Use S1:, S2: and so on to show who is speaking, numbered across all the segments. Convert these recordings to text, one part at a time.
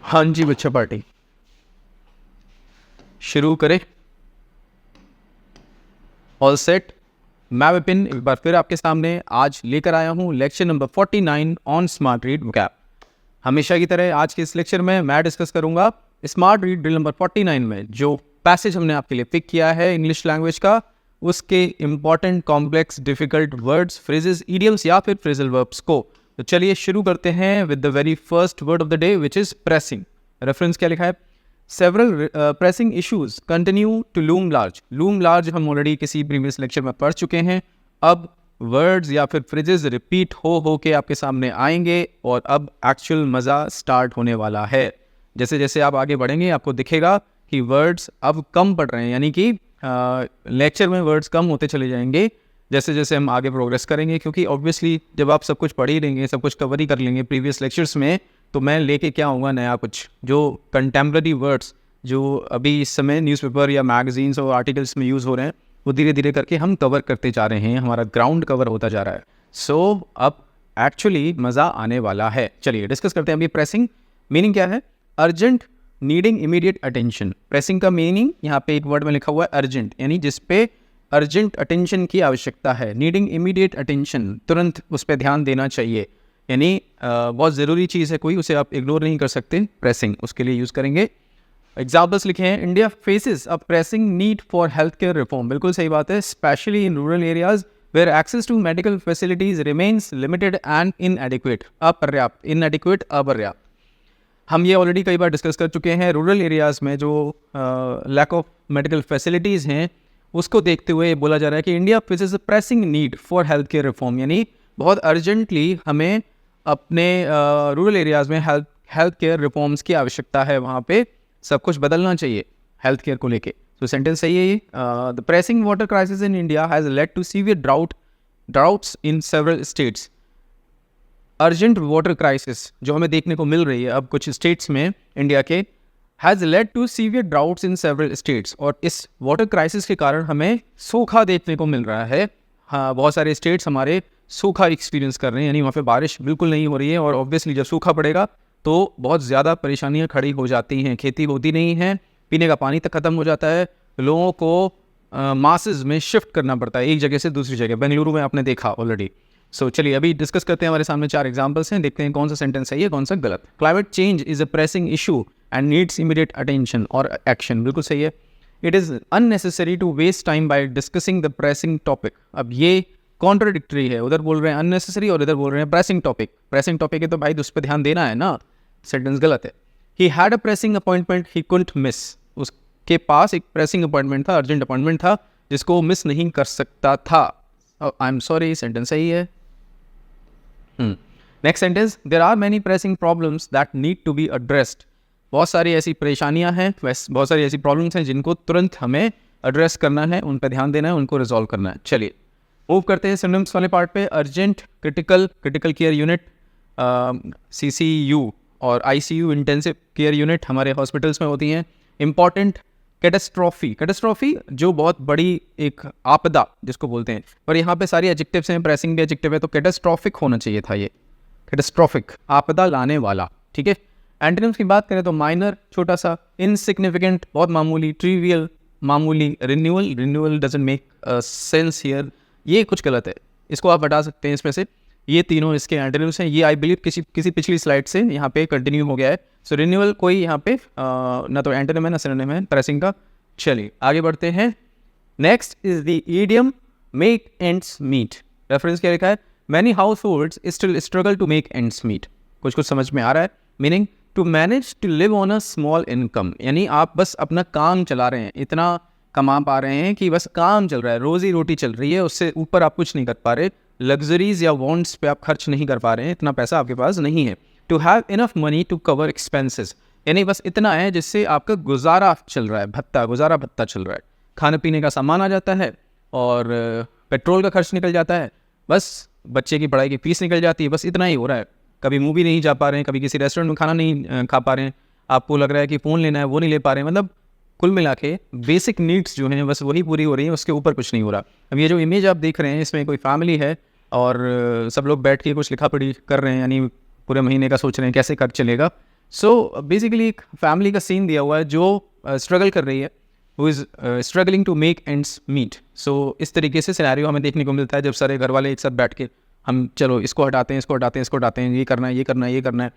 S1: हाँ जी बच्चा पार्टी शुरू करें। All set. मैं विपिन एक बार फिर आपके सामने आज लेकर आया हूँ lecture number 49 on smart read vocab. हमेशा की तरह आज के इस लेक्चर में मैं डिस्कस करूंगा स्मार्ट रीड ड्रिल नंबर 49 में जो पैसेज हमने आपके लिए पिक किया है इंग्लिश लैंग्वेज का, उसके important complex difficult words, phrases, idioms या फिर फ्रेजल वर्ब्स को। तो चलिए शुरू करते हैं with the very first word of the day which is pressing. Reference क्या लिखा है? Several pressing issues continue to loom large. Loom large हम ऑलरेडी किसी प्रीवियस लेक्चर में पढ़ चुके हैं। अब वर्ड्स या फिर फ्रेजेस रिपीट हो के आपके सामने आएंगे और अब एक्चुअल मज़ा स्टार्ट होने वाला है। जैसे जैसे आप आगे बढ़ेंगे आपको दिखेगा कि वर्ड्स अब कम पढ़ रहे हैं, यानी कि लेक्चर में वर्ड्स कम होते चले जाएंगे जैसे जैसे हम आगे प्रोग्रेस करेंगे, क्योंकि ऑब्वियसली जब आप सब कुछ पढ़ ही लेंगे, सब कुछ कवर ही कर लेंगे प्रीवियस लेक्चर्स में, तो मैं लेके क्या आऊँगा नया कुछ, जो कंटेम्प्रेरी वर्ड्स जो अभी इस समय न्यूज़पेपर या मैगजीन्स और आर्टिकल्स में यूज़ हो रहे हैं वो धीरे धीरे करके हम कवर करते जा रहे हैं, हमारा ग्राउंड कवर होता जा रहा है। सो अब एक्चुअली मज़ा आने वाला है। चलिए डिस्कस करते हैं अभी। प्रेसिंग मीनिंग क्या है? Urgent, needing immediate attention. Pressing का मीनिंग यहाँ पे एक वर्ड में लिखा हुआ है अर्जेंट, यानी जिसपे अर्जेंट अटेंशन की आवश्यकता है। नीडिंग इमीडिएट अटेंशन, तुरंत उस पर ध्यान देना चाहिए, यानी बहुत ज़रूरी चीज़ है कोई, उसे आप इग्नोर नहीं कर सकते। प्रेसिंग उसके लिए यूज़ करेंगे। एग्जाम्पल्स लिखे हैं। India faces a pressing need for health care reform. बिल्कुल सही बात है। Specially in rural areas where access to medical facilities remains limited and inadequate. अपर्याप्त, इनएडिक्वेट, अपर्याप्त। हम ये ऑलरेडी कई बार डिस्कस कर चुके हैं। रूरल एरियाज़ में जो लैक ऑफ मेडिकल फैसिलिटीज़ हैं उसको देखते हुए बोला जा रहा है कि India faces a pressing need for health care reform, यानी बहुत अर्जेंटली हमें अपने रूरल एरियाज़ में हेल्थ केयर रिफॉर्म्स की आवश्यकता है। वहाँ पे सब कुछ बदलना चाहिए हेल्थ केयर को लेके। तो सेंटेंस सही है ये। The pressing water crisis in India has led to severe droughts in several states. Urgent water crisis जो हमें देखने को मिल रही है अब कुछ स्टेट्स में इंडिया के, has led to severe droughts in several states, और इस वाटर क्राइसिस के कारण हमें सूखा देखने को मिल रहा है। हाँ, बहुत सारे स्टेट्स हमारे सूखा एक्सपीरियंस कर रहे हैं, यानी वहाँ पे बारिश बिल्कुल नहीं हो रही है, और ऑब्वियसली जब सूखा पड़ेगा तो बहुत ज़्यादा परेशानियाँ खड़ी हो जाती हैं। खेती होती नहीं है, पीने का पानी तक ख़त्म हो जाता है, लोगों को मासेस में शिफ्ट करना पड़ता है एक जगह से दूसरी जगह। बेंगलुरु में आपने देखा ऑलरेडी। सो चलिए अभी डिस्कस करते हैं। हमारे सामने 4 एग्जाम्पल्स हैं, देखते हैं कौन सा सेंटेंस सही है कौन सा गलत। Climate change is a pressing issue and needs immediate attention और एक्शन। बिल्कुल सही है। It is unnecessary to waste time by discussing the pressing topic. अब ये कॉन्ट्राडिक्टरी है, उधर बोल रहे हैं अननेसेसरी और इधर बोल रहे हैं प्रेसिंग टॉपिक। प्रेसिंग टॉपिक है तो भाई उस पर ध्यान देना है ना। सेंटेंस गलत है। He had a pressing appointment he couldn't miss. उसके पास एक प्रेसिंग अपॉइंटमेंट था, अर्जेंट अपॉइंटमेंट था जिसको मिस नहीं कर सकता था। आई एम सॉरी, सेंटेंस सही है। Next sentence, there are many pressing problems that need to be addressed. बहुत सारी ऐसी परेशानियां हैं, बहुत सारी ऐसी प्रॉब्लम्स हैं जिनको तुरंत हमें एड्रेस करना है, उन पर ध्यान देना है, उनको रिजॉल्व करना है। चलिए मूव करते हैं सिनोनिम्स वाले पार्ट पे। Urgent, critical, critical care unit, CCU और ICU इंटेंसिव केयर यूनिट हमारे हॉस्पिटल्स में होती हैं। Important, catastrophe. कैटास्ट्रॉफी जो बहुत बड़ी एक आपदा जिसको बोलते हैं, पर यहाँ पे सारी एडजेक्टिव्स हैं, प्रेसिंग भी एडजेक्टिव है, तो कैटास्ट्रॉफिक होना चाहिए था ये। कैटास्ट्रॉफिक, आपदा लाने वाला। ठीक है। एंटोनिम्स की बात करें तो माइनर, छोटा सा, इनसिग्निफिकेंट, बहुत मामूली, ट्रिवियल, मामूली, renewal, renewal doesn't make sense here, ये कुछ गलत है, इसको आप हटा सकते हैं इसमें से। ये तीनों इसके एंटोनिम्स हैं। ये आई बिलीव किसी पिछली स्लाइड से यहाँ पे कंटिन्यू हो गया है। सो रिन्यूअल कोई यहाँ पे ना तो एंटोनिम है ना सिनोनिम है प्रेसिंग का। चलिए आगे बढ़ते हैं। Next is the idiom make ends meet. Reference क्या लिखा है? Many households still struggle to make ends meet. कुछ कुछ समझ में आ रहा है। Meaning to manage to live on a small income, यानी आप बस अपना काम चला रहे हैं, इतना कमा पा रहे हैं कि बस काम चल रहा है, रोजी रोटी चल रही है, उससे ऊपर आप कुछ नहीं कर पा रहे, लग्जरीज या वॉन्ट्स पे आप खर्च नहीं कर पा रहे हैं, इतना पैसा आपके पास नहीं है। To have enough money to cover expenses, यानी बस इतना है जिससे आपका गुजारा चल रहा है, गुजारा भत्ता चल रहा है, खाने पीने का सामान आ जाता है और पेट्रोल का खर्च निकल जाता है, बस बच्चे की पढ़ाई की फीस निकल जाती है, बस इतना ही हो रहा है। कभी मूवी नहीं जा पा रहे हैं, कभी किसी रेस्टोरेंट में खाना नहीं खा पा रहे हैं, आपको लग रहा है कि फ़ोन लेना है वो नहीं ले पा रहे हैं, मतलब कुल मिला के बेसिक नीड्स जो हैं बस वही पूरी हो रही हैं, उसके ऊपर कुछ नहीं हो रहा। अब ये जो इमेज आप देख रहे हैं इसमें कोई फैमिली है और सब लोग बैठ के कुछ लिखा पढ़ी कर रहे हैं, यानी पूरे महीने का सोच रहे हैं कैसे खर्च चलेगा। सो बेसिकली एक फैमिली का सीन दिया हुआ है जो स्ट्रगल कर रही है, who is struggling to make ends meet. So इस तरीके से सिनेरियो हमें देखने को मिलता है जब सारे घर वाले एक साथ बैठ के हम चलो इसको हटाते हैं, इसको हटाते हैं, इसको हटाते हैं, ये करना है, ये करना है, ये करना है।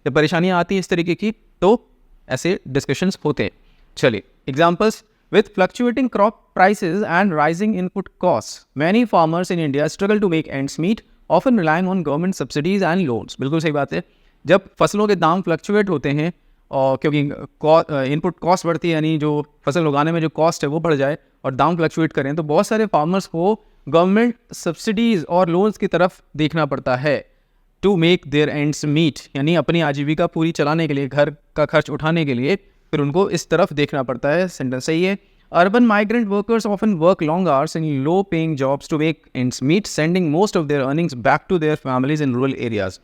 S1: जब परेशानियाँ आती हैं इस तरीके की तो ऐसे डिस्कशंस होते हैं। चलिए examples, with fluctuating crop prices and rising input costs, many farmers in India struggle to make ends meet, often relying on government subsidies and loans। बिल्कुल सही बात है। जब फसलों के दाम फ्लक्चुएट होते हैं और क्योंकि इनपुट कॉस्ट बढ़ती है, यानी जो फसल उगाने में जो कॉस्ट है वो बढ़ जाए और दाम फ्लक्चुएट करें, तो बहुत सारे फार्मर्स को गवर्नमेंट सब्सिडीज़ और लोन्स की तरफ देखना पड़ता है to make their ends meet, यानी अपनी आजीविका पूरी चलाने के लिए, घर का खर्च उठाने के लिए फिर उनको इस तरफ देखना पड़ता है। सेंटेंस सही है। Urban migrant workers often work long hours in low paying jobs to make ends meet, sending most of their earnings back to their families in rural areas.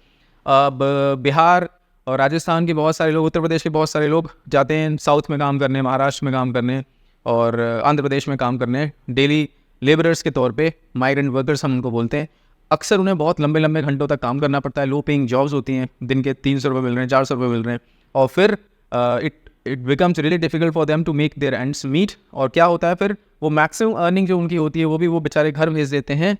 S1: अब बिहार और राजस्थान के बहुत सारे लोग, उत्तर प्रदेश के बहुत सारे लोग जाते हैं साउथ में काम करने, महाराष्ट्र में काम करने और आंध्र प्रदेश में काम करने, डेली लेबरर्स के तौर पे माइग्रेंट वर्कर्स हम उनको बोलते हैं। अक्सर उन्हें बहुत लंबे लंबे घंटों तक काम करना पड़ता है, लो पेइंग जॉब्स होती हैं, दिन के 300 रुपये मिल रहे हैं, 400 रुपये मिल रहे हैं, और फिर it becomes really difficult for them to make their ends meet. और क्या होता है फिर, वो मैक्सिमम अर्निंग जो उनकी होती है वो भी वो बेचारे घर भेज देते हैं।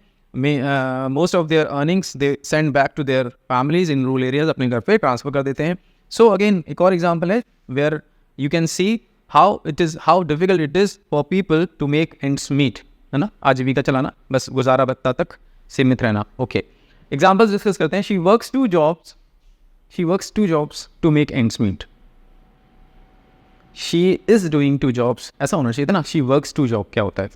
S1: Most of their earnings they send back to their families in rural areas, अपने घर पे ट्रांसफर कर देते हैं। सो अगेन एक और एग्जाम्पल है where you can see how difficult it is for people to make ends meet, है ना, आजीविका चलाना, बस गुजारा भत्ता तक सीमित रहना। ओके, एग्जाम्पल्स डिस्कस करते हैं। She works two jobs to make ends meet. She is doing 2 jobs, ऐसा होना चाहिए था ना। शी वर्क्स 2 जॉब क्या होता है,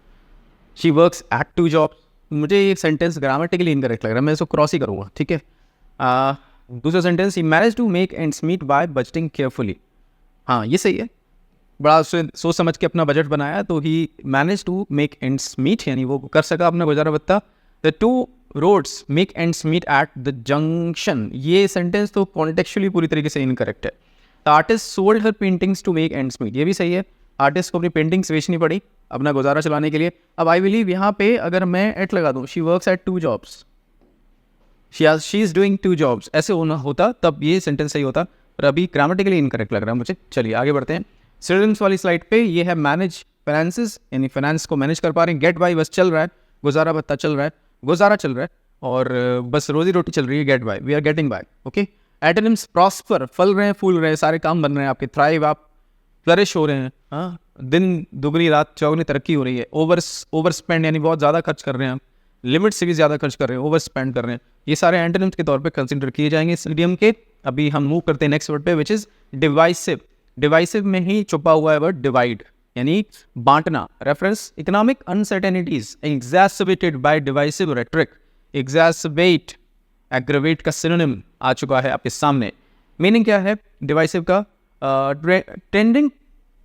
S1: शी वर्क्स एट 2 जॉब्स। मुझे ये सेंटेंस ग्रामेटिकली इनकरेक्ट लग रहा है, मैं इसको क्रॉस ही करूँगा, ठीक है। दूसरा sentence, he manage to make ends meet by budgeting carefully. हाँ, ये सही है, बड़ा सोच समझ के अपना बजट बनाया तो ही manage to make ends meet, यानी वो कर सका अपना गुजारा भत्ता। The 2 roads make ends meet at the junction, ये सेंटेंस तो कॉन्टेक्चुअली पूरी तरीके से इनकरेक्ट है। The artist sold her paintings to make ends meet, ये भी सही है, आर्टिस्ट को अपनी पेंटिंग्स बेचनी पड़ी अपना गुजारा चलाने के लिए। अब आई बिलीव यहाँ पे अगर मैं एट लगा दूँ, she works at 2 jobs, she is doing 2 jobs, ऐसे होना होता तब ये सेंटेंस सही होता, पर अभी ग्रामेटिकली इनकरेक्ट लग रहा है मुझे। चलिए आगे बढ़ते हैं। सिनोनिम्स वाली स्लाइड पे ये है मैनेज फाइनेंसेस, यानी फाइनेंस को मैनेज कर पा रहे हैं। गेट बाय, बस चल रहा है, गुजारा भत्ता चल रहा है, गुजारा चल रहा है, और बस रोजी रोटी चल रही है। Get by, we are getting by. Okay, antonyms, prosper, फल रहे हैं, फूल रहे हैं, सारे काम बन रहे हैं आपके। थ्राइव, आप फ्लरिश हो रहे हैं, हाँ, दिन दुगनी रात चौगनी तरक्की हो रही है। ओवर स्पेंड, यानी बहुत ज़्यादा खर्च कर रहे हैं आप, लिमिट से भी ज़्यादा खर्च कर रहे हैं, ओवर स्पेंड कर रहे हैं। ये सारे एंटोनिम्स के तौर पे कंसिडर किए जाएंगे इस इडियम के। अभी हम मूव करते हैं नेक्स्ट वर्ड पे, विच इज़ डिवाइसिव। डिवाइसिव में ही छुपा हुआ है वर्ड डिवाइड, यानी बांटना। Reference, economic uncertainties exasperated by divisive rhetoric. Exasperate, aggravate का सिनोनिम आ चुका है आपके सामने। मीनिंग क्या है डिवाइसिव का? टेंडिंग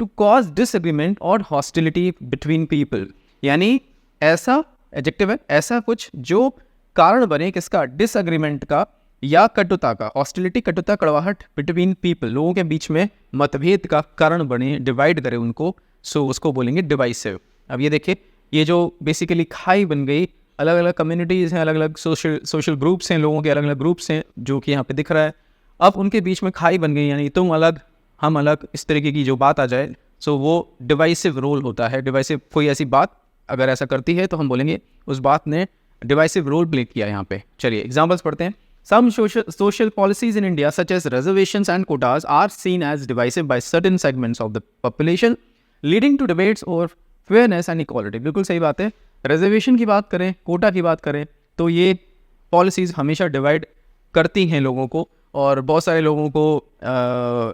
S1: टू कॉज डिसएग्रीमेंट और हॉस्टिलिटी बिटवीन पीपल, यानी ऐसा एडजेक्टिव है, ऐसा कुछ जो कारण बने किसका, डिसएग्रीमेंट का या कटुता का। हॉस्टिलिटी, कटुता, कड़वाहट, बिटवीन पीपल, लोगों के बीच में मतभेद का कारण बने, डिवाइड करे उनको, सो उसको बोलेंगे डिवाइसिव। अब ये देखिए, ये जो बेसिकली खाई बन गई, अलग अलग कम्युनिटीज़ हैं, अलग अलग सोशल ग्रुप्स हैं, लोगों के अलग अलग ग्रुप्स हैं जो कि यहाँ पे दिख रहा है। अब उनके बीच में खाई बन गई, यानी तुम अलग हम अलग, इस तरीके की जो बात आ जाए, सो वो डिवाइसिव रोल होता है। डिवाइसिव कोई ऐसी बात अगर ऐसा करती है तो हम बोलेंगे उस बात ने डिवाइसिव रोल प्ले किया यहाँ पे। चलिए एग्जाम्पल्स पढ़ते हैं। Some social policies in India, such as reservations and quotas, are seen as divisive by certain segments of the population, leading to debates over fairness and equality। बिल्कुल सही बात है। रिजर्वेशन की बात करें, कोटा की बात करें, तो ये पॉलिसीज़ हमेशा डिवाइड करती हैं लोगों को, और बहुत सारे लोगों को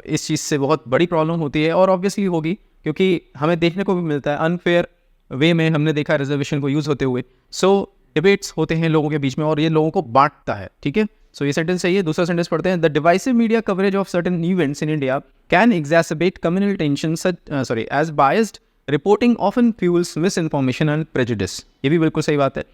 S1: इस चीज़ से बहुत बड़ी प्रॉब्लम होती है, और ऑब्वियसली होगी क्योंकि हमें देखने को भी मिलता है अनफेयर वे में, हमने देखा रिजर्वेशन को यूज़ होते हुए। सो डिबेट्स होते हैं लोगों के बीच में और ये लोगों को बांटता है, ठीक है। सो ये सेंटेंस सही है। दूसरा सेंटेंस पढ़ते हैं। The divisive media coverage of certain events in India can exasperate communal tension as biased reporting often fuels misinformation and prejudice. ये भी बिल्कुल सही बात है।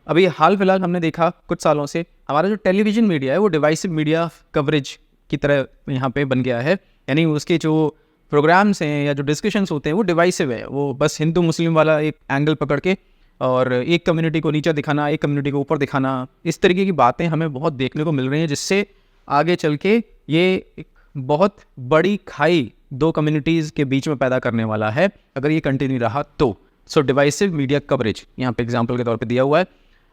S1: अभी हाल फिलहाल हमने देखा कुछ सालों से हमारा जो टेलीविजन मीडिया है वो डिवाइसिव मीडिया कवरेज की तरह यहाँ पे बन गया है, यानी उसके जो प्रोग्राम्स हैं या जो डिस्कशंस होते हैं वो डिवाइसिव है। वो बस हिंदू मुस्लिम वाला एक एंगल पकड़ के और एक कम्युनिटी को नीचे दिखाना, एक कम्युनिटी को ऊपर दिखाना, इस तरीके की बातें हमें बहुत देखने को मिल रही हैं, जिससे आगे चल के ये एक बहुत बड़ी खाई दो कम्युनिटीज़ के बीच में पैदा करने वाला है अगर ये कंटिन्यू रहा तो। सो डिवाइसिव मीडिया कवरेज यहाँ पे एग्जाम्पल के तौर पे दिया हुआ है।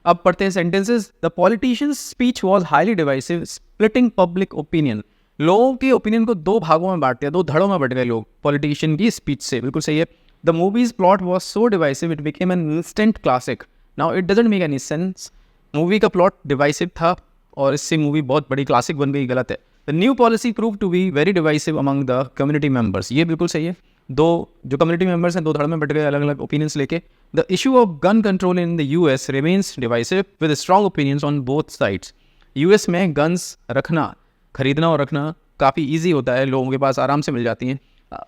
S1: अब पढ़ते हैं sentences. The politicians speech was highly divisive splitting public opinion. लोगों के ओपिनियन को दो भागों में बांट दिया, दो धड़ों में बट गए लोग पॉलिटिशियन की स्पीच से। बिल्कुल सही है। The movies plot was so divisive it became an instant classic. Now it doesn't make any sense. Movie का प्लॉट डिवाइसिव था और इससे मूवी बहुत बड़ी क्लासिक बन गई, गलत है। The new policy prove to be very divisive among the community members. ये बिल्कुल सही है। दो जो कम्युनिटी मेंबर्स हैं दो धड़ में बट गए अलग अलग ओपिनियंस लेके। The issue of gun control in the US remains divisive with strong opinions on both sides. US में गन्स रखना, खरीदना और रखना काफ़ी ईजी होता है, लोगों के पास आराम से मिल जाती हैं।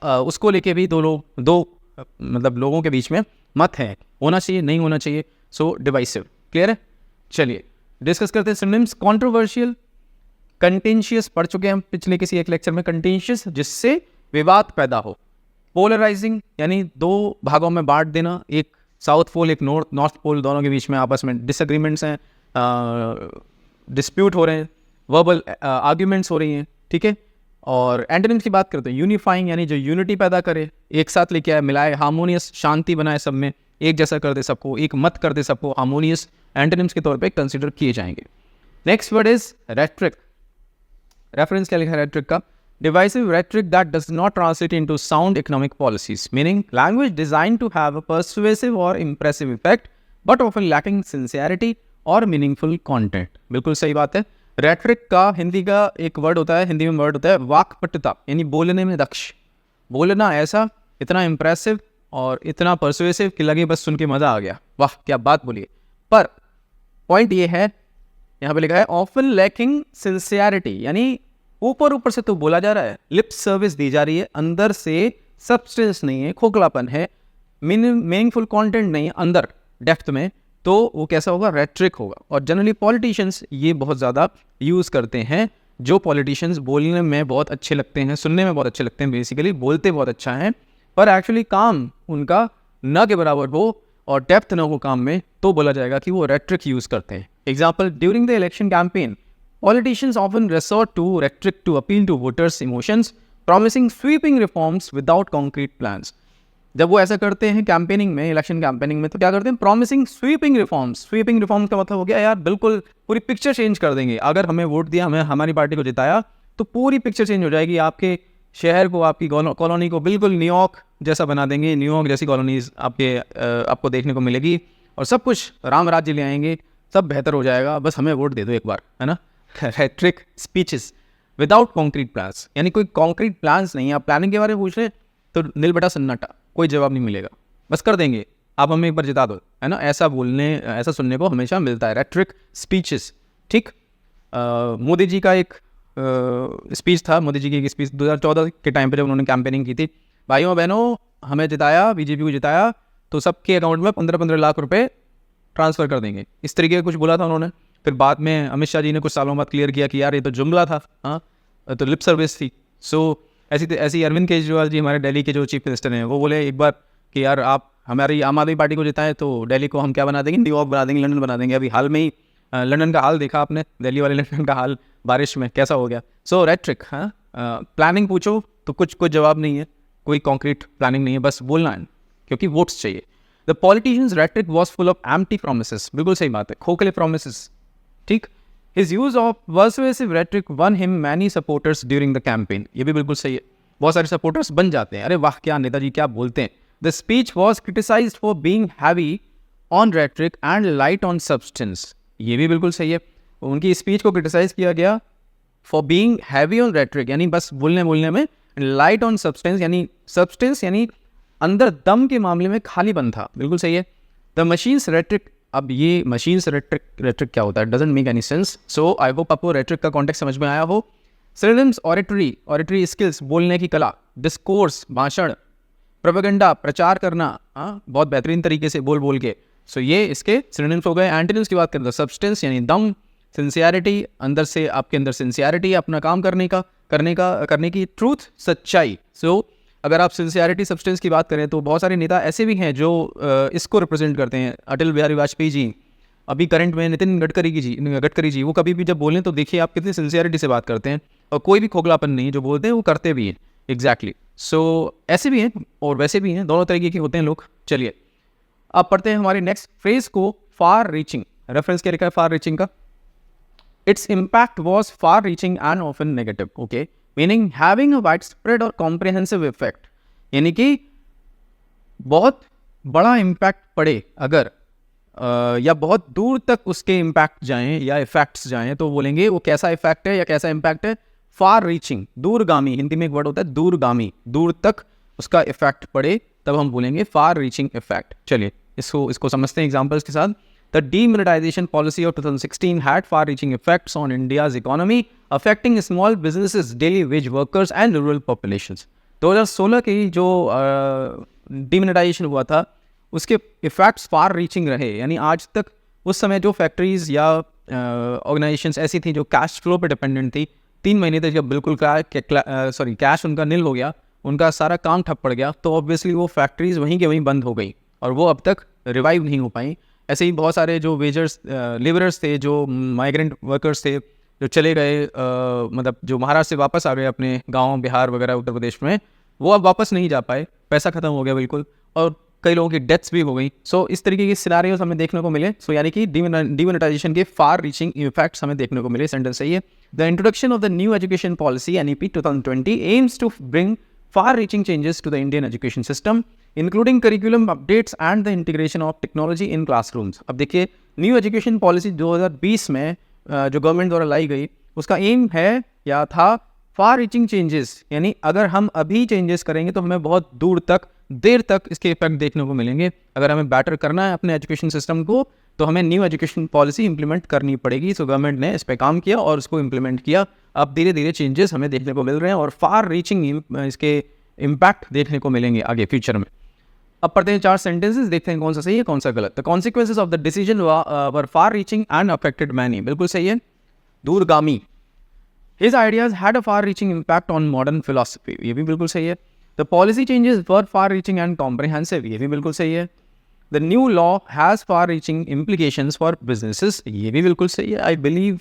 S1: उसको लेके भी मतलब लोगों के बीच में मत है, होना चाहिए नहीं होना चाहिए। सो डिवाइसिव। क्लियर है। चलिए डिस्कस करते हैं सिनोनिम्स। कंट्रोवर्शियल, कंटेंशियस पढ़ चुके हैं हम पिछले किसी एक लेक्चर में। कंटेंशियस जिससे विवाद पैदा हो। पोलराइजिंग यानी दो भागों में बांट देना, एक साउथ पोल एक नॉर्थ पोल, दोनों के बीच में आपस में डिसएग्रीमेंट्स हैं, डिस्प्यूट हो रहे हैं, वर्बल आर्ग्यूमेंट्स हो रही हैं, ठीक है। और एंटोनिम्स की बात करते हैं। यूनिफाइंग यानी जो यूनिटी पैदा करे, एक साथ लेके आए, मिलाए, हार्मोनियस शांति बनाए, सब में एक जैसा कर दे सबको, एक मत कर दे सबको, हार्मोनियस एंटोनिम्स के तौर पे कंसीडर किए जाएंगे। Next word is rhetoric. Reference क्या लिखा है रेट्रिक का? Divisive rhetoric that does not translate into sound economic policies, meaning language designed to have a persuasive or impressive effect, but often lacking sincerity or meaningful content. बिल्कुल सही बात है। Rhetoric का हिंदी का एक वर्ड होता है, हिंदी में वर्ड होता है वाक्पटुता, यानी बोलने में दक्ष, बोलना ऐसा इतना इंप्रेसिव और इतना परसुएसिव कि लगे बस सुन के मजा आ गया, वाह क्या बात बोलिए। पर पॉइंट ये है, यहाँ पे लिखा है ऑफन लैकिंग सिंसियरिटी, यानी ऊपर ऊपर से तो बोला जा रहा है, लिप सर्विस दी जा रही है, अंदर से सब्सटेंस नहीं है, खोखलापन है, मीनिंगफुल कंटेंट नहीं है अंदर डेप्थ में, तो वो कैसा होगा? रेट्रिक होगा। और जनरली पॉलिटिशियंस ये बहुत ज़्यादा यूज़ करते हैं। जो पॉलिटिशियंस बोलने में बहुत अच्छे लगते हैं, सुनने में बहुत अच्छे लगते हैं, बेसिकली बोलते बहुत अच्छा है, पर एक्चुअली काम उनका न के बराबर हो और डेप्थ न हो काम में, तो बोला जाएगा कि वो रेट्रिक यूज़ करते हैं। Example, during the election campaign politicians often resort to rhetoric to appeal to voters' emotions, promising sweeping reforms without concrete plans. जब वो ऐसा करते हैं कैंपेनिंग में, इलेक्शन कैंपेनिंग में, तो क्या करते हैं? Promising sweeping reforms. Sweeping reforms का मतलब हो गया यार बिल्कुल पूरी पिक्चर चेंज कर देंगे, अगर हमें वोट दिया, हमें हमारी पार्टी को जिताया, तो पूरी पिक्चर चेंज हो जाएगी, आपके शहर को, आपकी कॉलोनी को बिल्कुल न्यूयॉर्क जैसा बना देंगे, न्यूयॉर्क जैसी कॉलोनीज आपको देखने को मिलेगी, और सब कुछ राम राज्य ले आएंगे, सब बेहतर हो जाएगा, बस हमें वोट दे दो एक बार, है ना। Rhetoric speeches without concrete plans, यानी कोई कॉन्क्रीट प्लान्स नहीं है। आप प्लानिंग के बारे में पूछ रहे तो नील बटा सन्नाटा, कोई जवाब नहीं मिलेगा, बस कर देंगे, आप हमें एक बार जिता दो, है ना। ऐसा सुनने को हमेशा मिलता है, रेट्रिक स्पीचेस। ठीक। मोदी जी का एक स्पीच था, मोदी जी की एक स्पीच 2014 के टाइम पे जब उन्होंने कैंपेनिंग की थी, भाइयों बहनों हमें जिताया, बीजेपी को जिताया तो सबके अकाउंट में 15-15 लाख रुपए ट्रांसफ़र कर देंगे, इस तरीके का कुछ बोला था उन्होंने। फिर बाद में अमित शाह जी ने कुछ सालों बाद क्लियर किया कि यार ये तो जुमला था, हाँ तो लिप सर्विस थी। सो ऐसी अरविंद केजरीवाल जी हमारे दिल्ली के जो चीफ मिनिस्टर हैं, वो बोले एक बार कि यार आप हमारी आम आदमी पार्टी को जिताएं तो दिल्ली को हम क्या बना देंगे? न्यूयॉर्क बना देंगे, लंदन बना देंगे। अभी हाल में ही लंदन का हाल देखा आपने, दिल्ली वाले लंदन का हाल बारिश में कैसा हो गया। सो रेट्रिक, हाँ प्लानिंग पूछो तो कुछ जवाब नहीं है, कोई कॉन्क्रीट प्लानिंग नहीं है, बस बोलना है क्योंकि वोट्स चाहिए। The politicians rhetoric was full of empty promises. बिल्कुल सही बात है, खोखले प्रोमिसेस। ठीक। His use of persuasive rhetoric won him many supporters during the campaign. ये भी बिल्कुल सही है, बहुत सारे सपोर्टर्स बन जाते हैं, अरे वाह क्या नेताजी क्या बोलते हैं। The speech was criticized for being heavy on rhetoric and light on substance. ये भी बिल्कुल सही है, उनकी स्पीच को क्रिटिसाइज किया गया for being heavy on rhetoric, यानी बस बोलने में, light on substance यानी अंदर दम के मामले में खालीपन था। बिल्कुल सही है। The machine's rhetoric, अब ये मशीन्स रेट्रिक क्या होता है? Doesn't make any sense. So I hope आपको रेट्रिक का कॉन्टेक्स्ट समझ में आया हो। सिनोनिम्स, ऑरेटरी स्किल्स, बोलने की कला, डिस्कोर्स भाषण, प्रोपेगेंडा प्रचार करना, बहुत बेहतरीन तरीके से बोल के। सो ये इसके सिनोनिम्स हो गए। एंटोनिम्स की बात करें तो सब्सटेंस यानी दम, सिंसियरिटी अंदर से, आपके अंदर सिंसियरिटी अपना काम करने की, ट्रूथ सच्चाई। सो अगर आप सिंसियरिटी सब्सटेंस की बात करें तो बहुत सारे नेता ऐसे भी हैं जो इसको रिप्रेजेंट करते हैं। अटल बिहारी वाजपेयी जी, अभी करंट में नितिन गडकरी जी, वो कभी भी जब बोलें तो देखिए आप कितनी सिंसियरिटी से बात करते हैं। और कोई भी खोखलापन नहीं, जो बोलते हैं वो करते भी हैं। एग्जैक्टली सो ऐसे भी हैं और वैसे भी हैं, दोनों तरीके के होते हैं लोग। चलिए अब पढ़ते हैं हमारे नेक्स्ट फ्रेज को, फार रीचिंग। रेफरेंस क्या लिखा है फार रीचिंग का? Its impact was far-reaching and often negative. Okay, meaning having a widespread or comprehensive effect. यानी कि बहुत बड़ा इम्पैक्ट पड़े अगर या बहुत दूर तक उसके इम्पैक्ट जाएं या इफेक्ट्स जाएं, तो बोलेंगे वो कैसा इफेक्ट है या कैसा इम्पैक्ट है? फार रीचिंग, दूरगामी। हिंदी में एक वर्ड होता है दूरगामी, दूर तक उसका इफेक्ट पड़े तब हम बोलेंगे फार रीचिंग इफेक्ट। चलिए इसको समझते हैं एग्जांपल्स के साथ। The demonetization policy of 2016 had far-reaching effects on India's economy, affecting small businesses, daily wage workers, and rural populations. 2016 की जो डिमोनेटाइजेशन हुआ था उसके इफेक्ट्स फार रीचिंग रहे, यानी आज तक उस समय जो फैक्ट्रीज या ऑर्गेनाइजेशंस ऐसी थी जो कैश फ्लो पे डिपेंडेंट थी, 3 महीने तक जब बिल्कुल कैश उनका नील हो गया, उनका सारा काम ठप पड़ गया, तो ऑब्वियसली वो फैक्ट्रीज वहीं के वहीं बंद हो गई और वो अब तक रिवाइव नहीं हो पाई। ऐसे ही बहुत सारे जो वेजर्स लेबरर्स थे, जो माइग्रेंट वर्कर्स थे, जो चले गए मतलब जो महाराष्ट्र से वापस आ गए अपने गांव, बिहार वगैरह उत्तर प्रदेश में, वो अब वापस नहीं जा पाए, पैसा खत्म हो गया बिल्कुल, और कई लोगों की डेथ्स भी हो गई। सो इस तरीके के सिनारियोज हमें देखने को मिले। सो यानी कि डिमोनेटाइजेशन के फार रीचिंग इफेक्ट्स हमें देखने को मिले। सेंटेंस सही है। The introduction of the new education policy NEP 2020 aims to bring far-reaching changes to the Indian education system, including curriculum updates and the integration of technology in classrooms. अब देखिए new education policy 2020 में जो government द्वारा लाई गई, उसका M है या था फार रीचिंग चेंजेस, यानी अगर हम अभी चेंजेस करेंगे तो हमें बहुत दूर तक, देर तक इसके इफेक्ट देखने को मिलेंगे। अगर हमें बेटर करना है अपने एजुकेशन सिस्टम को, तो हमें न्यू एजुकेशन पॉलिसी इंप्लीमेंट करनी पड़ेगी। सो गवर्नमेंट ने इस पर काम किया और उसको इंप्लीमेंट किया। अब धीरे धीरे चेंजेस हमें देखने को मिल रहे हैं और फार रीचिंग इसके इम्पैक्ट देखने को मिलेंगे आगे फ्यूचर में। अब पढ़ते हैं 4 सेंटेंसेस, देखते हैं कौन सा सही है कौन सा गलत। The consequences of the decision were far reaching and affected many, बिल्कुल सही है, दूरगामी। His ideas had a far reaching impact on modern philosophy, ये भी बिल्कुल सही है। The policy changes were far reaching and comprehensive, ये भी बिल्कुल सही है। The new law has far reaching implications for businesses, ये भी बिल्कुल सही है। I believe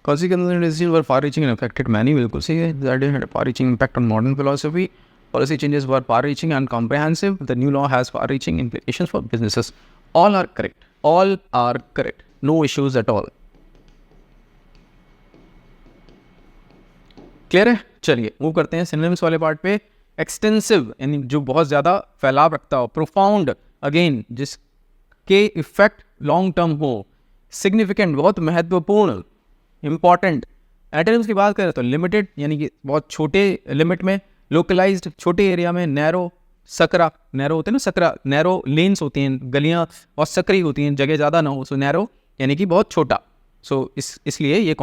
S1: consequences decisions were far-reaching and affected many, बिल्कुल सही है। The idea had a far-reaching impact on modern philosophy. Policy changes were far-reaching and comprehensive. The new law has far-reaching implications for businesses. All are correct. All are correct. No issues at all. Clear है? चलिए move करते हैं synonyms वाले part पे। Extensive यानी जो बहुत ज़्यादा फैलाव रखता हो। प्रोफाउंड अगेन जिसके इफेक्ट लॉन्ग टर्म हो। सिग्निफिकेंट बहुत महत्वपूर्ण, इंपॉर्टेंट। एंटोनिम्स की बात करें तो लिमिटेड यानी कि बहुत छोटे लिमिट में, लोकलाइज्ड छोटे एरिया में, नैरो सकरा, नैरो होते हैं ना सकरा, नैरो लेन्स होती हैं, गलियां बहुत सकरी होती हैं, जगह ज़्यादा ना हो, सो नैरो यानी कि बहुत छोटा। सो इसलिए ये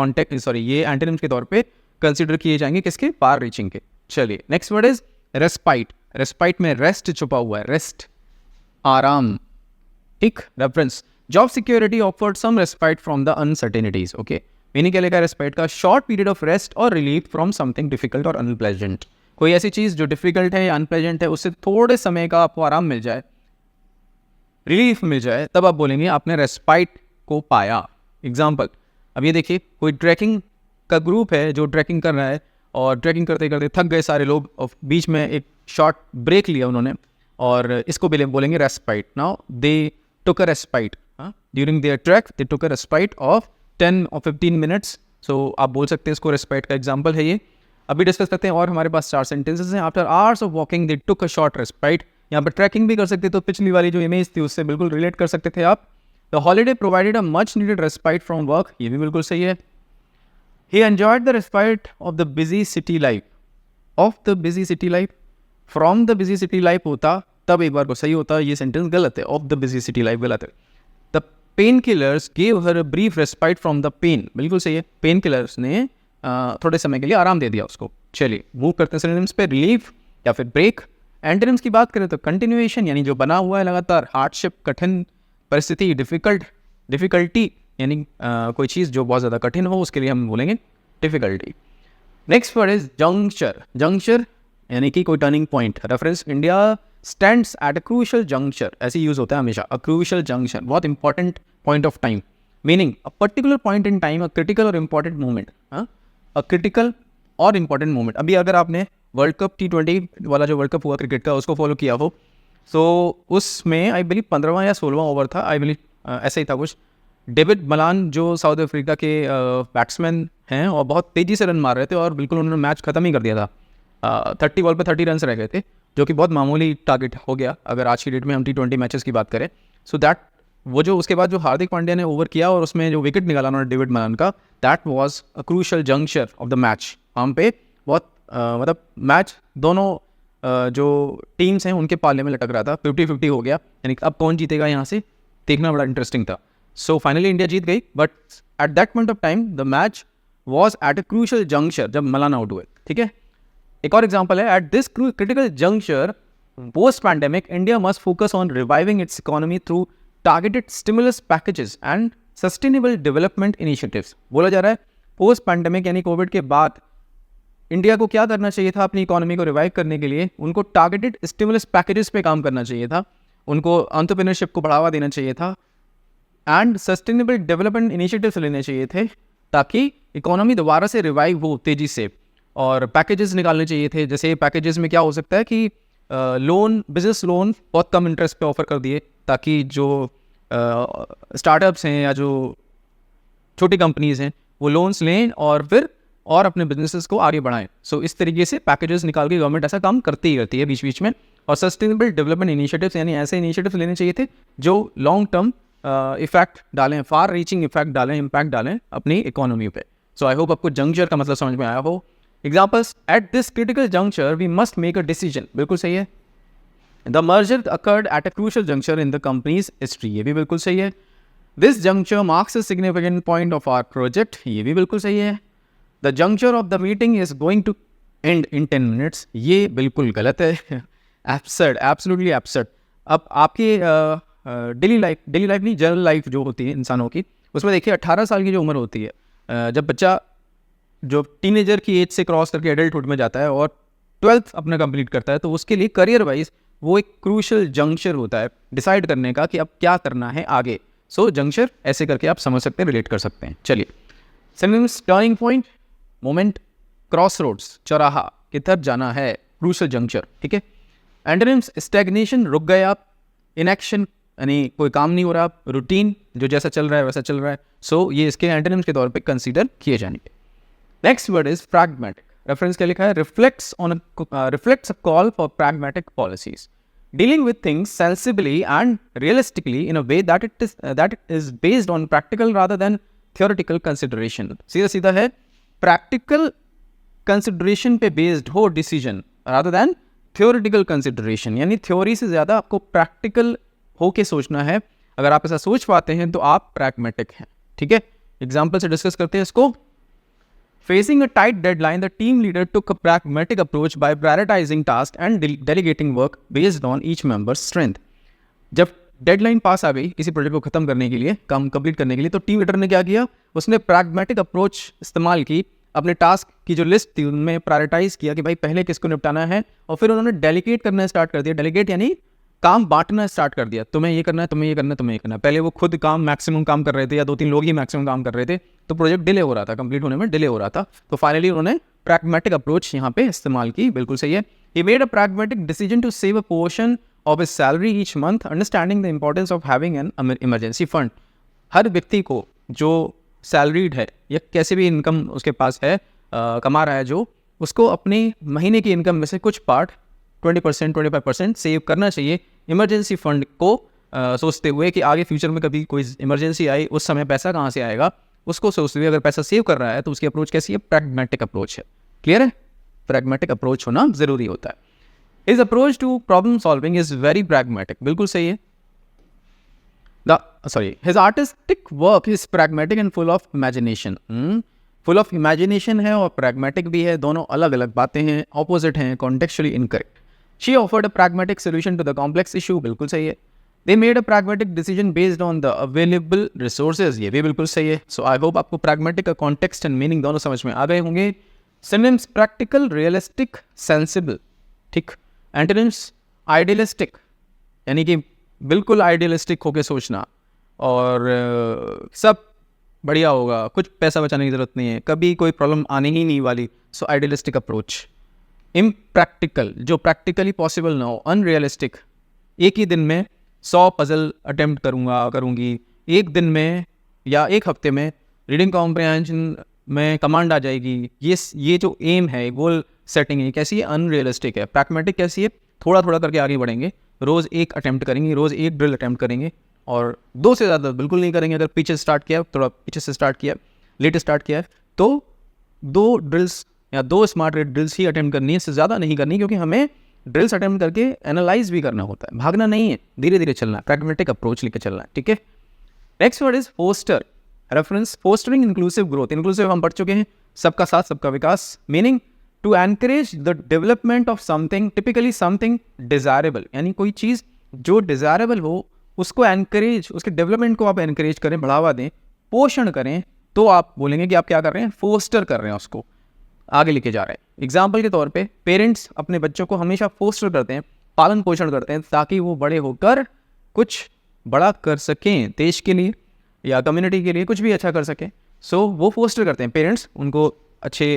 S1: ये एंटोनिम्स के तौर पे कंसिडर किए जाएंगे किसके? फार रीचिंग के। चलिए next word is respite. Respite में रेस्ट छुपा हुआ है, रेस्ट आराम। ठीक, reference job security offered some respite from the uncertainties. Okay, meaning क्या लिखा है रेस्पाइट का? शॉर्ट पीरियड ऑफ रेस्ट और रिलीफ फ्रॉम समथिंग डिफिकल्ट और अनप्लेजेंट। कोई ऐसी चीज़ जो डिफिकल्ट है या अनप्लेजेंट है, उससे थोड़े समय का आपको आराम मिल जाए, रिलीफ मिल जाए, तब आप बोलेंगे आपने रेस्पाइट को पाया। एग्जाम्पल, अब ये देखिए कोई ट्रैकिंग का ग्रुप है जो ट्रैकिंग कर रहा है और ट्रैकिंग करते करते थक गए सारे लोग और बीच में एक शॉर्ट ब्रेक लिया उन्होंने, और इसको बोलेंगे respite. Now they took a respite during their track, they took a respite of 10 or 15 minutes. So आप बोल सकते हैं इसको रेस्पाइट का एग्जाम्पल है ये। अभी डिस्कस करते हैं और हमारे पास 4 सेंटेंसेस हैं। After hours of walking they took a short respite. यहाँ पर ट्रैकिंग भी कर सकते, तो पिछली वाली जो इमेज थी उससे बिल्कुल रिलेट कर सकते थे आप। The holiday provided a much needed respite from work, ये भी बिल्कुल सही है। He enjoyed the respite of the busy city life. Of the busy city life, from the busy city life होता तब एक बार को सही होता, ये सेंटेंस गलत है। Of the busy city life गलत है। The painkillers gave her a brief respite from the pain, बिल्कुल सही है। Painkillers ने थोड़े समय के लिए आराम दे दिया उसको। चलिए मूव करते हैं सिनोनिम्स पे। रिलीफ या फिर ब्रेक। एंटोनिम्स की बात करें तो कंटिन्यूएशन यानी जो बना हुआ है लगातार, हार्डशिप कठिन परिस्थिति, डिफिकल्टी यानी कोई चीज़ जो बहुत ज़्यादा कठिन हो उसके लिए हम बोलेंगे difficulty. Next word is juncture. Juncture यानी कि कोई turning point. Reference India stands eight a crucial juncture, ऐसे यूज होता है हमेशा। अ क्रूशियल जंक्शन बहुत important point of time, meaning a particular point in time, a critical और important moment. A critical और इम्पॉर्टेंट मोमेंट, अभी अगर आपने वर्ल्ड कप T20 वाला जो वर्ल्ड कप हुआ क्रिकेट का उसको फॉलो किया हो, तो उसमें आई बिलीव 15वां या 16वां ओवर था, आई बिलीव ऐसा ही था कुछ। डेविड मलान जो साउथ अफ्रीका के बैट्समैन हैं और बहुत तेज़ी से रन मार रहे थे और बिल्कुल उन्होंने मैच ख़त्म ही कर दिया था। 30 बॉल पे 30 रन रह गए थे, जो कि बहुत मामूली टारगेट हो गया अगर आज की डेट में हम T20 मैचेस की बात करें। सो दैट वो जो उसके बाद जो हार्दिक पांड्या ने ओवर किया और उसमें जो विकेट निकाला उन्होंने डेविड मलान का, that was a crucial junction of the match. वहाँ पे बहुत मतलब मैच दोनों जो टीम्स हैं उनके पाले में लटक रहा था, 50-50 हो गया, यानी अब कौन जीतेगा यहाँ से देखना बड़ा इंटरेस्टिंग था। सो फाइनली इंडिया जीत गई, but at that point of time the match was at a crucial junction जब मलान आउट हुए। ठीक है, एक और एग्जाम्पल है, eight this critical juncture post pandemic India must focus on reviving it's economy through targeted stimulus packages and sustainable development initiatives. बोला जा रहा है पोस्ट पैंडेमिक यानी कोविड के बाद इंडिया को क्या करना चाहिए था अपनी इकोनॉमी को रिवाइव करने के लिए, उनको टारगेटेड स्टिमुलस पैकेजेस पे काम करना चाहिए था, उनको एंटरप्रेन्योरशिप को बढ़ावा देना चाहिए था एंड सस्टेनेबल डेवलपमेंट इनिशिएटिव्स लेने चाहिए थे ताकि इकोनॉमी दोबारा से रिवाइव हो तेज़ी से। और पैकेजेस निकालने चाहिए थे, जैसे पैकेजेस में क्या हो सकता है कि लोन, बिजनेस लोन बहुत कम इंटरेस्ट पे ऑफर कर दिए ताकि जो स्टार्टअप्स हैं या जो छोटी कंपनीज हैं वो लोन्स लें और फिर और अपने बिजनेसेस को आगे बढ़ाएं। सो इस तरीके से पैकेजेस निकाल के गवर्नमेंट ऐसा काम करती ही रहती है बीच बीच में। और सस्टेनेबल डेवलपमेंट इनिशिएटिव्स यानी ऐसे इनिशिएटिव्स लेने चाहिए थे जो लॉन्ग टर्म इफेक्ट डालें, फार रीचिंग इफेक्ट डालें, इम्पैक्ट डालें अपनी इकोनॉमी पे। सो आई होप आपको जंक्चर का मतलब समझ में आया हो। Examples, at this critical juncture we must make a decision, बिल्कुल सही है। The merger occurred at a crucial juncture in the company's history, ये भी बिल्कुल सही है। This juncture marks a significant point of our project, ये भी बिल्कुल सही है। The juncture of the meeting is going to end in 10 minutes, ये बिल्कुल गलत है। Absurd, absolutely absurd. अब आपकी डेली लाइफ नहीं, जनरल लाइफ जो होती है इंसानों की, उसमें देखिए 18 साल की जो उम्र होती है, जब बच्चा जो टीनेजर की एज से क्रॉस करके एडल्टहुड में जाता है और 12th अपना कंप्लीट करता है, तो उसके लिए करियर वाइज वो एक क्रूशियल जंक्चर होता है डिसाइड करने का कि अब क्या करना है आगे। सो जंक्चर ऐसे करके आप समझ सकते हैं, रिलेट कर सकते हैं। चलिए, synonyms, turning point, moment, crossroads, चौराहा, किधर जाना है, क्रूशियल जंक्चर। ठीक है। एंटोनिम्स, स्टैग्नेशन, रुक गए आप, इनएक्शन यानी कोई काम नहीं हो रहा, रूटीन, जो जैसा चल रहा है वैसा चल रहा है। सो ये इसके एंटोनिम्स के तौर पे कंसीडर किए जाएंगे। Next word is pragmatic. Reference क्या लिखा है, reflects a call for pragmatic policies, dealing with things sensibly and realistically in a way that it is based on practical rather than theoretical consideration. सीधा सीधा है, practical consideration पे based हो decision rather than theoretical consideration, यानी theory से ज़्यादा आपको practical होके सोचना है। अगर आप ऐसा सोच पाते हैं तो आप pragmatic हैं। ठीक है, एग्जाम्पल से डिस्कस करते हैं इसको। Facing a tight deadline, the team leader took a pragmatic approach by prioritizing tasks and delegating work based on each member's strength. जब डेडलाइन पास आ गई किसी प्रोजेक्ट को खत्म करने के लिए, काम कंप्लीट करने के लिए, तो टीम लीडर ने क्या किया, उसने pragmatic अप्रोच इस्तेमाल की, अपने टास्क की जो लिस्ट थी उनमें प्रायोरिटाइज किया कि भाई पहले किसको निपटाना है, और फिर उन्होंने डेलीगेट करना स्टार्ट कर दिया। डेलीगेट यानी काम बांटना स्टार्ट कर दिया, तुम्हें ये करना है, तुम्हें ये करना है, तुम्हें ये करना है। पहले वो खुद काम मैक्सिमम काम कर रहे थे या 2-3 लोग ही मैक्सिमम काम कर रहे थे, तो प्रोजेक्ट डिले हो रहा था, कंप्लीट होने में डिले हो रहा था। तो फाइनली उन्होंने प्रैग्मेटिक अप्रोच यहाँ पे इस्तेमाल की, बिल्कुल सही है। He made a pragmatic decision to save a portion of his salary each month, understanding the importance of having an emergency fund. हर व्यक्ति को जो सैलरीड है या कैसे भी इनकम उसके पास है, कमा रहा है जो, उसको अपनी महीने की इनकम में से कुछ पार्ट 20%, 25% सेव करना चाहिए इमरजेंसी फंड को सोचते हुए कि आगे फ्यूचर में कभी कोई इमरजेंसी आई, उस समय पैसा कहाँ से आएगा, उसको सोचते हुए अगर पैसा सेव कर रहा है तो उसकी अप्रोच कैसी है, प्रैग्मेटिक अप्रोच है। क्लियर है, प्रैग्मेटिक अप्रोच होना जरूरी होता है। His approach to problem solving is very pragmatic, बिल्कुल सही है। His artistic work is pragmatic and full of imagination. Full of imagination है और प्रैग्मेटिक भी है, दोनों अलग अलग बातें हैं, ऑपोजिट हैं, contextually incorrect. She offered a pragmatic solution to the complex issue, बिल्कुल सही है। They made a pragmatic decision based on the available resources, ये भी बिल्कुल सही है। So I hope आपको pragmatic का context and meaning दोनों समझ में आ गए होंगे। Synonyms, practical, realistic, sensible, ठीक। Antonyms, idealistic, यानी कि बिल्कुल idealistic होके सोचना और सब बढ़िया होगा, कुछ पैसा बचाने की ज़रूरत नहीं है, कभी कोई प्रॉब्लम आने ही नहीं वाली। सो आइडियलिस्टिक अप्रोच। इम्प्रैक्टिकल, जो प्रैक्टिकली पॉसिबल ना हो, अनरियलिस्टिक। एक ही दिन में 100 पजल अटेम्प्ट करूँगी, एक दिन में या एक हफ्ते में रीडिंग कॉम्प्रिहेंशन में कमांड आ जाएगी। ये जो एम है, गोल सेटिंग है, कैसी है? अनरियलिस्टिक है। प्रैग्मेटिक कैसी है? थोड़ा थोड़ा करके आगे बढ़ेंगे, रोज़ एक अटेम्प्ट करेंगे, रोज़ एक ड्रिल अटेम्प्ट करेंगे, और 2 से ज़्यादा बिल्कुल नहीं करेंगे। अगर पीछे स्टार्ट किया, थोड़ा पीछे से स्टार्ट किया, लेट स्टार्ट किया है, तो 2 ड्रिल्स या 2 स्मार्ट रेट ड्रिल्स ही अटेम्प्ट करनी है, इससे ज़्यादा नहीं करनी, क्योंकि हमें ड्रिल्स अटेम्प्ट करके एनालाइज भी करना होता है, भागना नहीं है, धीरे धीरे चलना है, प्रैग्मेटिक अप्रोच लेकर चलना है। ठीक है, next word is foster. Reference, fostering inclusive growth. Inclusive हम पढ़ चुके हैं, सबका साथ सबका विकास। Meaning to encourage the development of something, typically something desirable, यानी कोई चीज़ जो डिजायरेबल हो उसको एनकरेज, उसके डेवलपमेंट को आप एनकरेज करें, बढ़ावा दें, पोषण करें, तो आप बोलेंगे कि आप क्या कर रहे हैं? फोस्टर कर रहे हैं, उसको आगे लेके जा रहे हैं। एग्जाम्पल के तौर पे पेरेंट्स अपने बच्चों को हमेशा फोस्टर करते हैं, पालन पोषण करते हैं, ताकि वो बड़े होकर कुछ बड़ा कर सकें, देश के लिए या कम्युनिटी के लिए कुछ भी अच्छा कर सकें। सो वो फोस्टर करते हैं पेरेंट्स, उनको अच्छे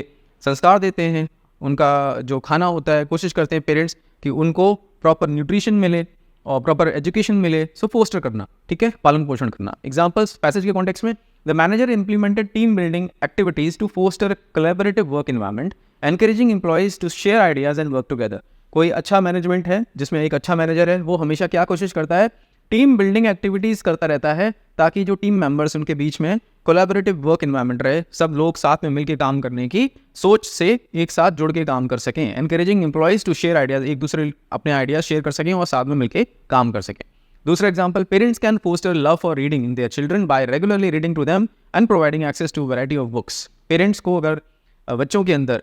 S1: संस्कार देते हैं, उनका जो खाना होता है कोशिश करते हैं पेरेंट्स कि उनको प्रॉपर न्यूट्रिशन मिले और प्रॉपर एजुकेशन मिले। सो फोस्टर करना, ठीक है, पालन पोषण करना। एग्जाम्पल्स पैसेज के कॉन्टेक्स्ट में, the manager implemented team building activities to foster collaborative work environment, encouraging employees to share ideas and work together. कोई अच्छा मैनेजमेंट है जिसमें एक अच्छा मैनेजर है, वो हमेशा क्या कोशिश करता है? टीम बिल्डिंग एक्टिविटीज़ करता रहता है, ताकि जो टीम मेंबर्स उनके बीच में कोलैबोरेटिव वर्क एनवायरनमेंट रहे, सब लोग साथ में मिलकर काम करने की सोच से एक साथ जुड़ के काम कर सकें। Encouraging employees to share ideas, एक दूसरे अपने आइडियाज शेयर कर सकें और साथ में मिलकर काम कर सकें। दूसरा example, parents can foster love for reading in their children by regularly reading to them and providing access to variety of books. Parents को अगर बच्चों के अंदर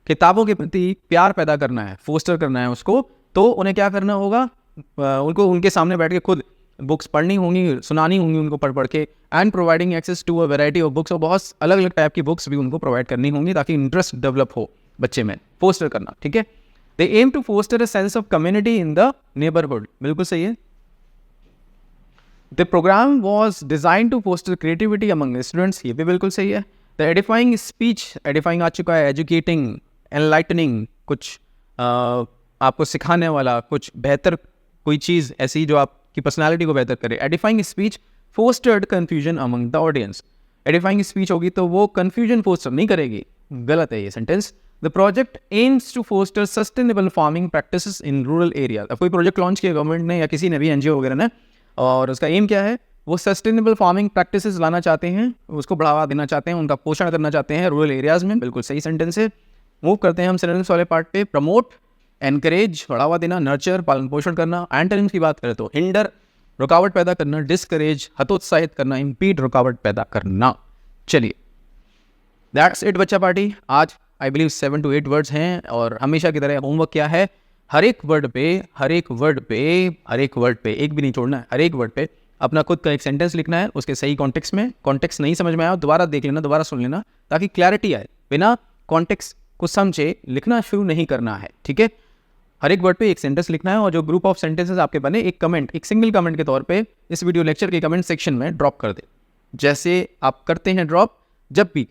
S1: किताबों के प्रति प्यार पैदा करना है, फोस्टर करना है उसको, तो उन्हें क्या करना होगा? उनको उनके सामने बैठ के खुद बुक्स पढ़नी होंगी, सुनानी होंगी उनको पढ़ पढ़ के, and providing access to a variety of books, और बहुत अलग अलग टाइप की बुक्स भी उनको प्रोवाइड करनी होंगी, ताकि इंटरेस्ट डेवलप हो बच्चे में। फोस्टर करना, ठीक है। They aim to foster a sense of community in the neighbourhood, बिल्कुल सही है। The programme was design to foster creativity among students, ये भी बिल्कुल सही है। द एडिफाइंग स्पीच, एडिफाइंग आ चुका है, एजुकेटिंग, एनलाइटनिंग, कुछ आपको सिखाने वाला, कुछ बेहतर कोई चीज़ ऐसी जो आपकी पर्सनालिटी को बेहतर करे। Edifying speech fostered confusion among the audience, edifying speech होगी तो वो कन्फ्यूजन फोस्टर नहीं करेगी, गलत है ये sentence. The project aims to foster sustainable farming practices in rural area. अब कोई प्रोजेक्ट लॉन्च किया गवर्नमेंट ने या किसी ने भी, एनजीओ वगैरह ने, और उसका एम क्या है? वो सस्टेनेबल फार्मिंग प्रैक्टिसेस लाना चाहते हैं, उसको बढ़ावा देना चाहते हैं, उनका पोषण करना चाहते हैं रूरल एरियाज में, बिल्कुल सही सेंटेंस है। मूव करते हैं हम सिनोनिम्स वाले पार्ट पे। प्रमोट, एनकरेज, बढ़ावा देना, नर्चर, पालन पोषण करना। एंटोनिम्स की बात करें तो हिंडर, रुकावट पैदा करना, डिस्करेज, हतोत्साहित करना, इम्पीड, रुकावट पैदा करना। चलिए, दैट्स इट बच्चा पार्टी। आज आई बिलीव 7 to 8 वर्ड्स हैं, और हमेशा की तरह होमवर्क क्या है? हर एक वर्ड पे एक भी नहीं छोड़ना है, हर एक वर्ड पे अपना खुद का एक सेंटेंस लिखना है, उसके सही कॉन्टेक्स्ट में। कॉन्टेक्स्ट नहीं समझ में आया दोबारा देख लेना, दोबारा सुन लेना, ताकि क्लैरिटी आए। बिना कॉन्टेक्स्ट को समझे लिखना शुरू नहीं करना है, ठीक है। हर एक वर्ड पे एक सेंटेंस लिखना है, और जो ग्रुप ऑफ सेंटेंसेस आपके बने, एक कमेंट, एक सिंगल कमेंट के तौर पे इस वीडियो लेक्चर के कमेंट सेक्शन में ड्रॉप कर दे। जैसे आप करते हैं ड्रॉप, जब भी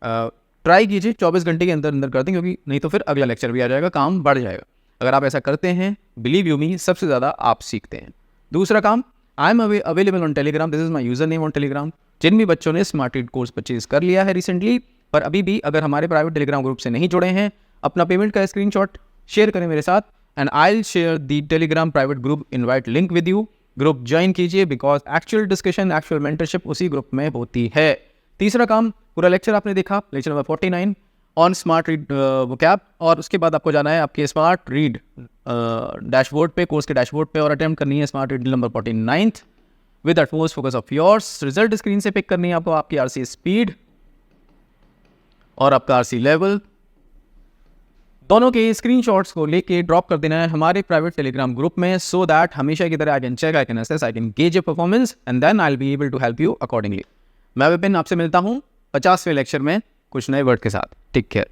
S1: ट्राई कीजिए 24 घंटे के अंदर अंदर कर दें, क्योंकि नहीं तो फिर अगला लेक्चर भी आ जाएगा, काम बढ़ जाएगा। अगर आप ऐसा करते हैं, बिलीव यू मी, सबसे ज़्यादा आप सीखते हैं। दूसरा काम, I am available on Telegram, this is my user name on Telegram. जिन भी बच्चों ने स्मार्ट रीड कोर्स परचेज कर लिया है रिसेंटली, पर अभी भी अगर हमारे प्राइवेट टेलीग्राम ग्रुप से नहीं जुड़े हैं, अपना पेमेंट का स्क्रीनशॉट शेयर करें मेरे साथ, and I will share the Telegram private group invite link with you. Group join कीजिए, because actual discussion, actual mentorship उसी ग्रुप में होती है। तीसरा काम, पूरा लेक्चर आपने देखा, lecture number 49 on smart read vocab, और उसके बाद आपको जाना है आपके स्मार्ट रीड डैशबोर्ड पे, कोर्स के डैशबोर्ड पे, और अटेम्प्ट करनी है smart read number 49 with utmost focus of yours. Result screen से पिक करनी है आपको, आपकी आरसी स्पीड और आपका आरसी लेवल, दोनों के स्क्रीनशॉट्स को लेके ड्रॉप कर देना है हमारे प्राइवेट टेलीग्राम ग्रुप में, सो दैट हमेशा की तरह I can check, I can assess, I can gauge your performance, and then I will be able to help you accordingly. मैं विपिन आपसे मिलता हूँ 50वें लेक्चर में कुछ नए वर्ड के साथ। Take care.